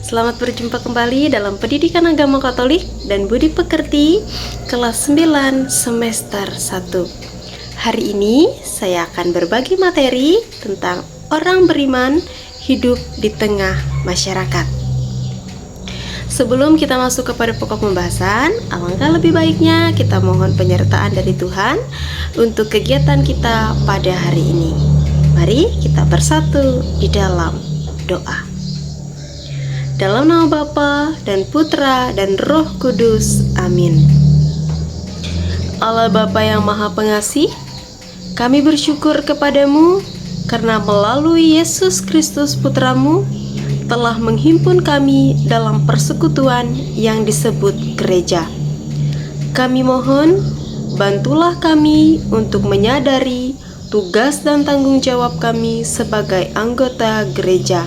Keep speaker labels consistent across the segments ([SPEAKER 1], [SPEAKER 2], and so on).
[SPEAKER 1] Selamat berjumpa kembali dalam Pendidikan Agama Katolik dan Budi Pekerti kelas 9 semester 1. Hari ini saya akan berbagi materi tentang orang beriman hidup di tengah masyarakat. Sebelum kita masuk kepada pokok pembahasan, alangkah lebih baiknya kita mohon penyertaan dari Tuhan untuk kegiatan kita pada hari ini. Mari kita bersatu di dalam doa. Dalam nama Bapa dan Putra dan Roh Kudus. Amin. Allah Bapa yang Maha Pengasih, kami bersyukur kepadamu karena melalui Yesus Kristus Putramu telah menghimpun kami dalam persekutuan yang disebut gereja. Kami mohon, bantulah kami untuk menyadari tugas dan tanggung jawab kami sebagai anggota gereja,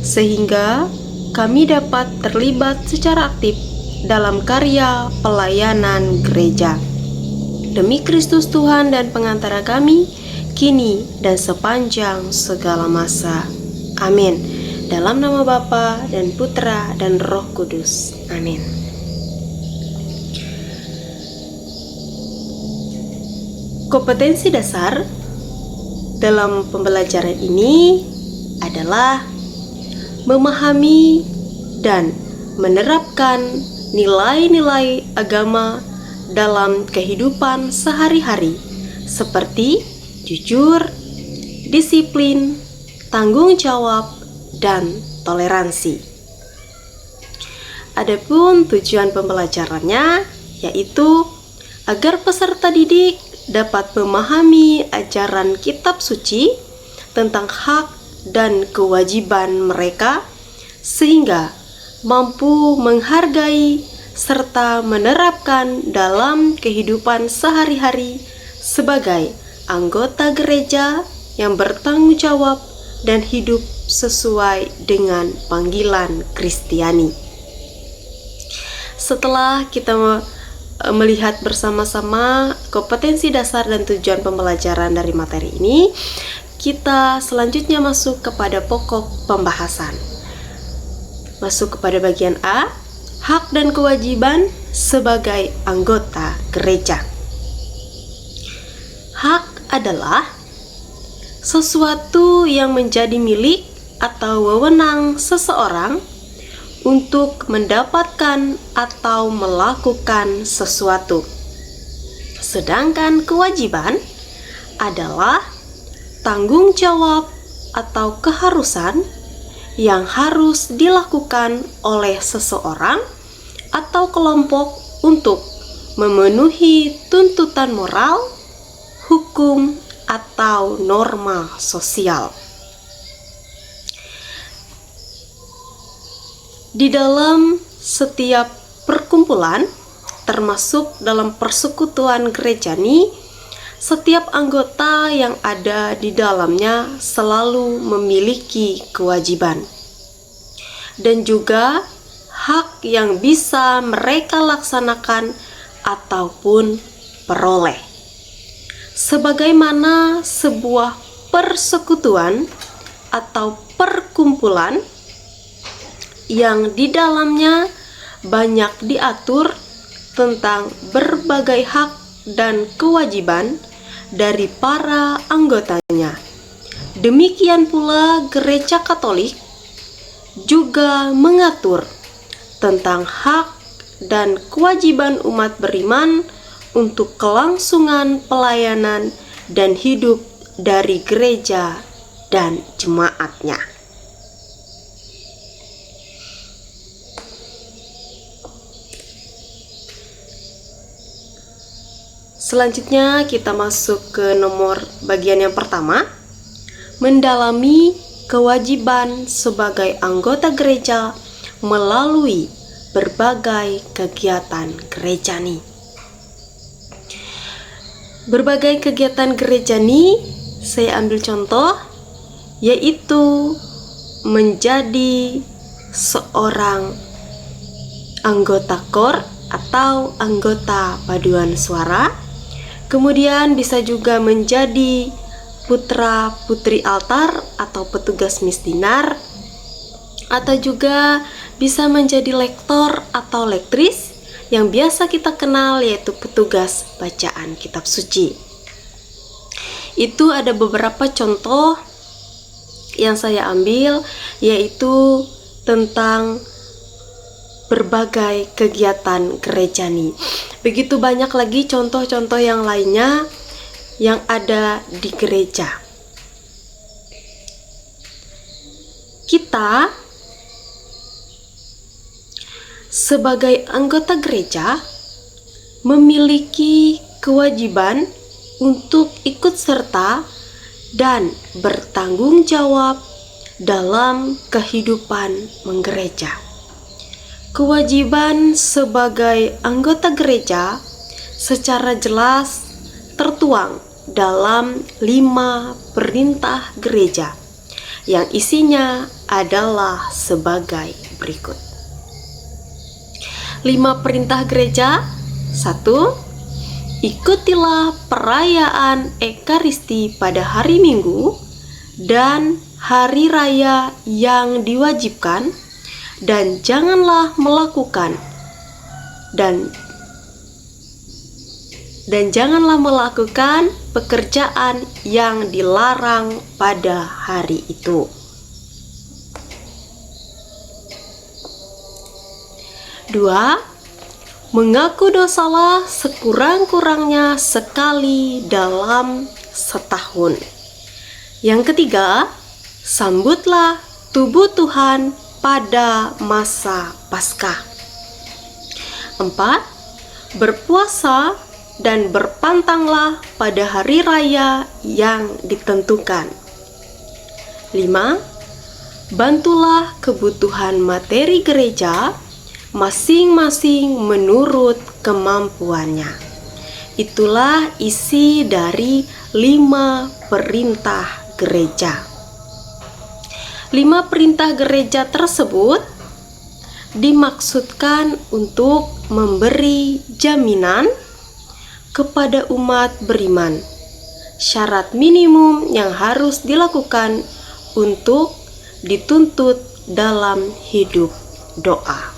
[SPEAKER 1] sehingga kami dapat terlibat secara aktif dalam karya pelayanan gereja. Demi Kristus Tuhan dan pengantara kami, kini dan sepanjang segala masa. Amin. Dalam nama Bapa dan Putra dan Roh Kudus. Amin. Kompetensi dasar dalam pembelajaran ini adalah memahami dan menerapkan nilai-nilai agama dalam kehidupan sehari-hari seperti jujur, disiplin, tanggung jawab, dan toleransi. Adapun tujuan pembelajarannya yaitu agar peserta didik dapat memahami ajaran kitab suci tentang hak dan kewajiban mereka, sehingga mampu menghargai serta menerapkan dalam kehidupan sehari-hari sebagai anggota gereja yang bertanggung jawab dan hidup sesuai dengan panggilan Kristiani. Setelah kita melihat bersama-sama kompetensi dasar dan tujuan pembelajaran dari materi ini, kita selanjutnya masuk kepada pokok pembahasan. Masuk kepada bagian A, hak dan kewajiban sebagai anggota gereja. Hak adalah sesuatu yang menjadi milik atau wewenang seseorang untuk mendapatkan atau melakukan sesuatu. Sedangkan kewajiban adalah tanggung jawab atau keharusan yang harus dilakukan oleh seseorang atau kelompok untuk memenuhi tuntutan moral, hukum, atau norma sosial. Di dalam setiap perkumpulan, termasuk dalam persekutuan gerejani, setiap anggota yang ada di dalamnya selalu memiliki kewajiban dan juga hak yang bisa mereka laksanakan ataupun peroleh. Sebagaimana sebuah persekutuan atau perkumpulan yang di dalamnya banyak diatur tentang berbagai hak dan kewajiban dari para anggotanya. Demikian pula Gereja Katolik juga mengatur tentang hak dan kewajiban umat beriman untuk kelangsungan pelayanan dan hidup dari gereja dan jemaatnya. Selanjutnya kita masuk ke nomor bagian yang pertama, mendalami kewajiban sebagai anggota gereja melalui berbagai kegiatan gerejani. Berbagai kegiatan gerejani, saya ambil contoh, yaitu menjadi seorang anggota KOR atau anggota paduan suara. Kemudian bisa juga menjadi putra-putri altar atau petugas misdinar, atau juga bisa menjadi lektor atau lektris yang biasa kita kenal, yaitu petugas bacaan kitab suci. Itu ada beberapa contoh yang saya ambil, yaitu tentang berbagai kegiatan gerejani. Begitu banyak lagi contoh-contoh yang lainnya yang ada di gereja. Kita sebagai anggota gereja memiliki kewajiban untuk ikut serta dan bertanggung jawab dalam kehidupan menggereja. Kewajiban sebagai anggota gereja secara jelas tertuang dalam 5 perintah gereja yang isinya adalah sebagai berikut. 5 perintah gereja. 1. Ikutilah perayaan Ekaristi pada hari Minggu dan hari raya yang diwajibkan, dan janganlah melakukan pekerjaan yang dilarang pada hari itu. 2. Mengaku dosalah sekurang-kurangnya sekali dalam setahun. Yang ketiga, sambutlah tubuh Tuhan pada masa Paskah. 4. Berpuasa dan berpantanglah pada hari raya yang ditentukan. 5. Bantulah kebutuhan materi gereja masing-masing menurut kemampuannya. Itulah isi dari 5 perintah gereja. 5 perintah gereja tersebut dimaksudkan untuk memberi jaminan kepada umat beriman syarat minimum yang harus dilakukan untuk dituntut dalam hidup doa,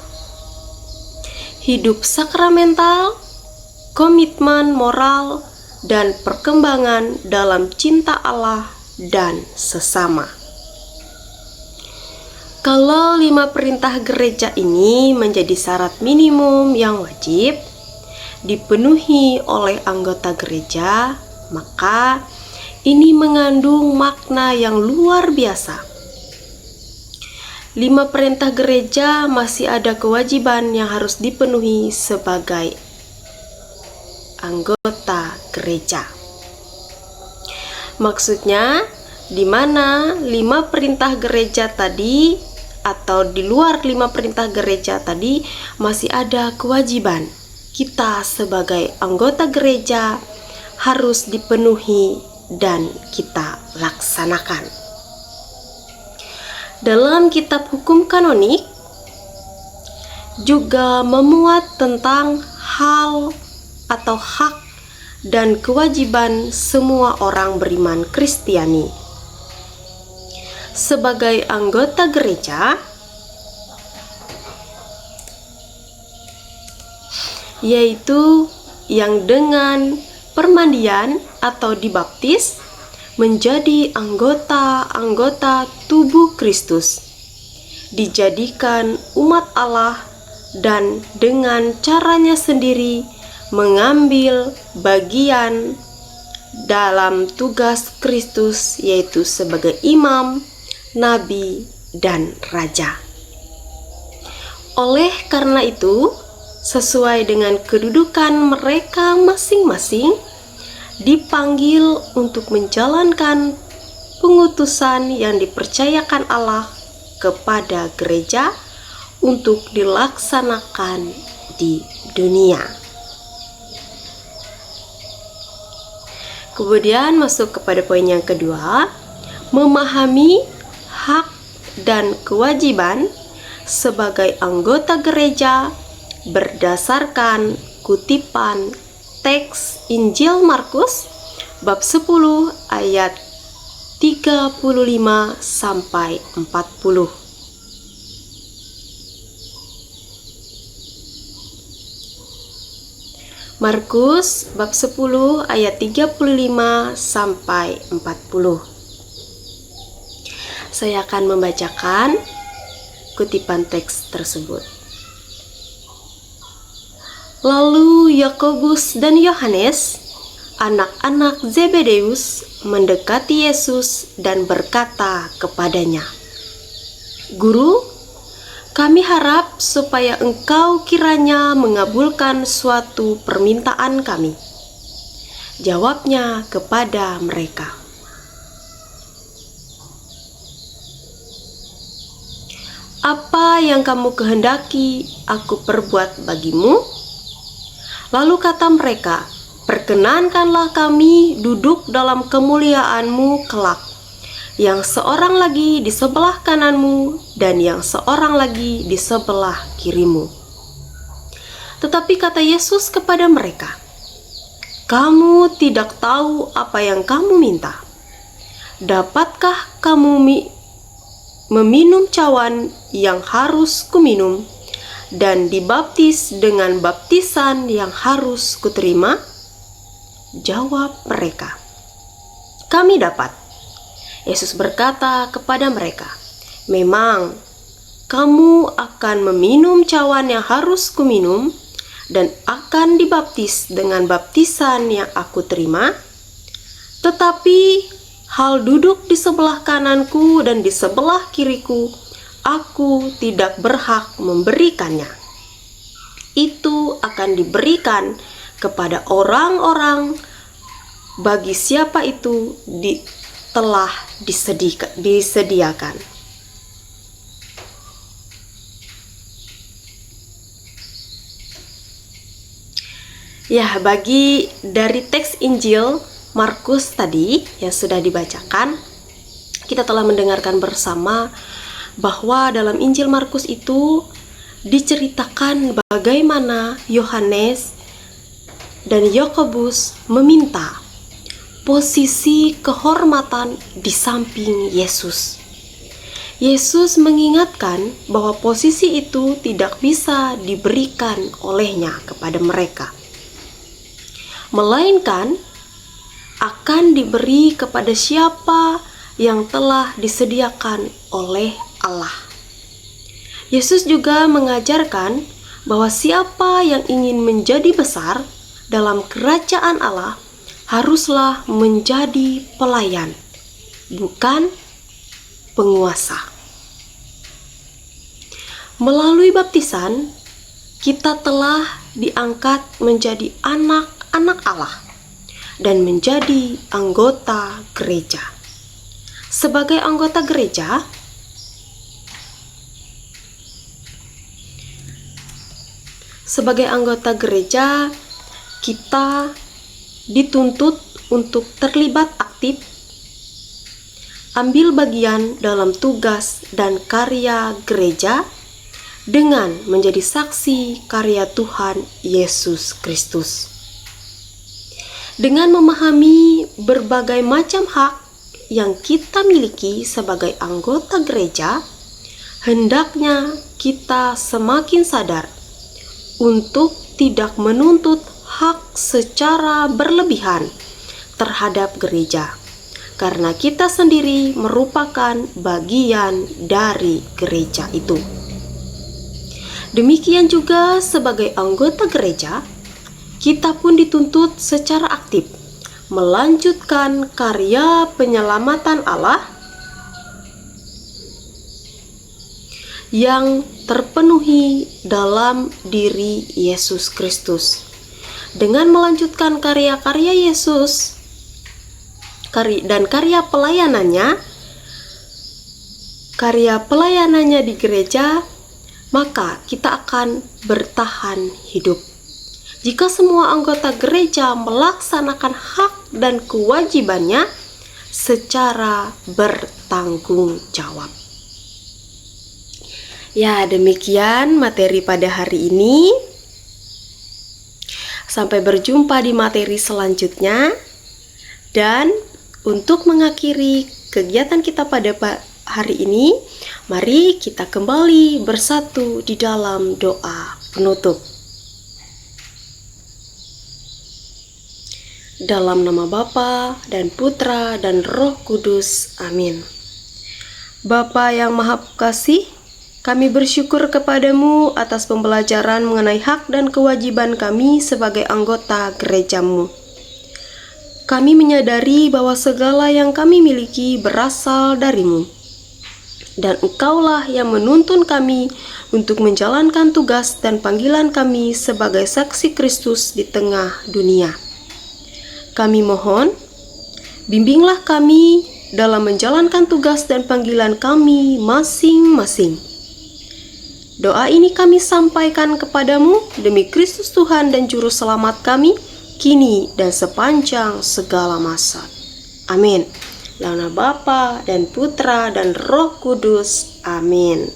[SPEAKER 1] hidup sakramental, komitmen moral, dan perkembangan dalam cinta Allah dan sesama. Kalau 5 perintah gereja ini menjadi syarat minimum yang wajib dipenuhi oleh anggota gereja, maka ini mengandung makna yang luar biasa. 5 perintah gereja masih ada kewajiban yang harus dipenuhi sebagai anggota gereja. Maksudnya, di mana 5 perintah gereja tadi atau di luar 5 perintah gereja tadi masih ada kewajiban kita sebagai anggota gereja harus dipenuhi dan kita laksanakan. Dalam kitab hukum kanonik juga memuat tentang hal atau hak dan kewajiban semua orang beriman Kristiani. Sebagai anggota gereja, yaitu yang dengan permandian atau dibaptis menjadi anggota-anggota tubuh Kristus, dijadikan umat Allah dan dengan caranya sendiri mengambil bagian dalam tugas Kristus, yaitu sebagai imam, nabi, dan raja. Oleh karena itu, sesuai dengan kedudukan mereka masing-masing, dipanggil untuk menjalankan pengutusan yang dipercayakan Allah kepada gereja untuk dilaksanakan di dunia. Kemudian masuk kepada poin yang kedua, memahami hak dan kewajiban sebagai anggota gereja berdasarkan kutipan teks Injil Markus bab 10 ayat 35 sampai 40. Markus bab 10 ayat 35 sampai 40. Saya akan membacakan kutipan teks tersebut. Lalu Yakobus dan Yohanes, anak-anak Zebedeus, mendekati Yesus dan berkata kepadanya, "Guru, kami harap supaya Engkau kiranya mengabulkan suatu permintaan kami." Jawabnya kepada mereka, "Apa yang kamu kehendaki aku perbuat bagimu?" Lalu kata mereka, "Perkenankanlah kami duduk dalam kemuliaan-Mu kelak, yang seorang lagi di sebelah kananmu dan yang seorang lagi di sebelah kirimu." Tetapi kata Yesus kepada mereka, "Kamu tidak tahu apa yang kamu minta. Dapatkah kamu meminum cawan yang harus kuminum dan dibaptis dengan baptisan yang harus kuterima?" Jawab mereka, "Kami dapat." Yesus berkata kepada mereka, "Memang kamu akan meminum cawan yang harus kuminum dan akan dibaptis dengan baptisan yang aku terima, tetapi hal duduk di sebelah kananku dan di sebelah kiriku, aku tidak berhak memberikannya. Itu akan diberikan kepada orang-orang bagi siapa itu telah disediakan." Ya, bagi dari teks Injil Markus tadi yang sudah dibacakan, kita telah mendengarkan bersama bahwa dalam Injil Markus itu diceritakan bagaimana Yohanes dan Yakobus meminta posisi kehormatan di samping Yesus. Yesus mengingatkan bahwa posisi itu tidak bisa diberikan olehnya kepada mereka, melainkan akan diberi kepada siapa yang telah disediakan oleh Allah. Yesus juga mengajarkan bahwa siapa yang ingin menjadi besar dalam kerajaan Allah haruslah menjadi pelayan, bukan penguasa. Melalui baptisan, kita telah diangkat menjadi anak-anak Allah dan menjadi anggota gereja. Sebagai anggota gereja, kita dituntut untuk terlibat aktif, ambil bagian dalam tugas dan karya gereja dengan menjadi saksi karya Tuhan Yesus Kristus. Dengan memahami berbagai macam hak yang kita miliki sebagai anggota gereja, hendaknya kita semakin sadar untuk tidak menuntut hak secara berlebihan terhadap gereja, karena kita sendiri merupakan bagian dari gereja itu. Demikian juga sebagai anggota gereja, kita pun dituntut secara aktif melanjutkan karya penyelamatan Allah yang terpenuhi dalam diri Yesus Kristus. Dengan melanjutkan karya-karya Yesus dan karya pelayanannya di gereja, maka kita akan bertahan hidup. Jika semua anggota gereja melaksanakan hak dan kewajibannya secara bertanggung jawab. Ya, demikian materi pada hari ini. Sampai berjumpa di materi selanjutnya. Dan untuk mengakhiri kegiatan kita pada hari ini, mari kita kembali bersatu di dalam doa penutup. Dalam nama Bapa dan Putra dan Roh Kudus. Amin. Bapa yang Maha Kasih, kami bersyukur kepadamu atas pembelajaran mengenai hak dan kewajiban kami sebagai anggota gerejamu. Kami menyadari bahwa segala yang kami miliki berasal darimu. Dan Engkaulah yang menuntun kami untuk menjalankan tugas dan panggilan kami sebagai saksi Kristus di tengah dunia. Kami mohon, bimbinglah kami dalam menjalankan tugas dan panggilan kami masing-masing. Doa ini kami sampaikan kepadamu demi Kristus Tuhan dan Juru Selamat kami, kini dan sepanjang segala masa. Amin. Dalam nama Bapa dan Putra dan Roh Kudus. Amin.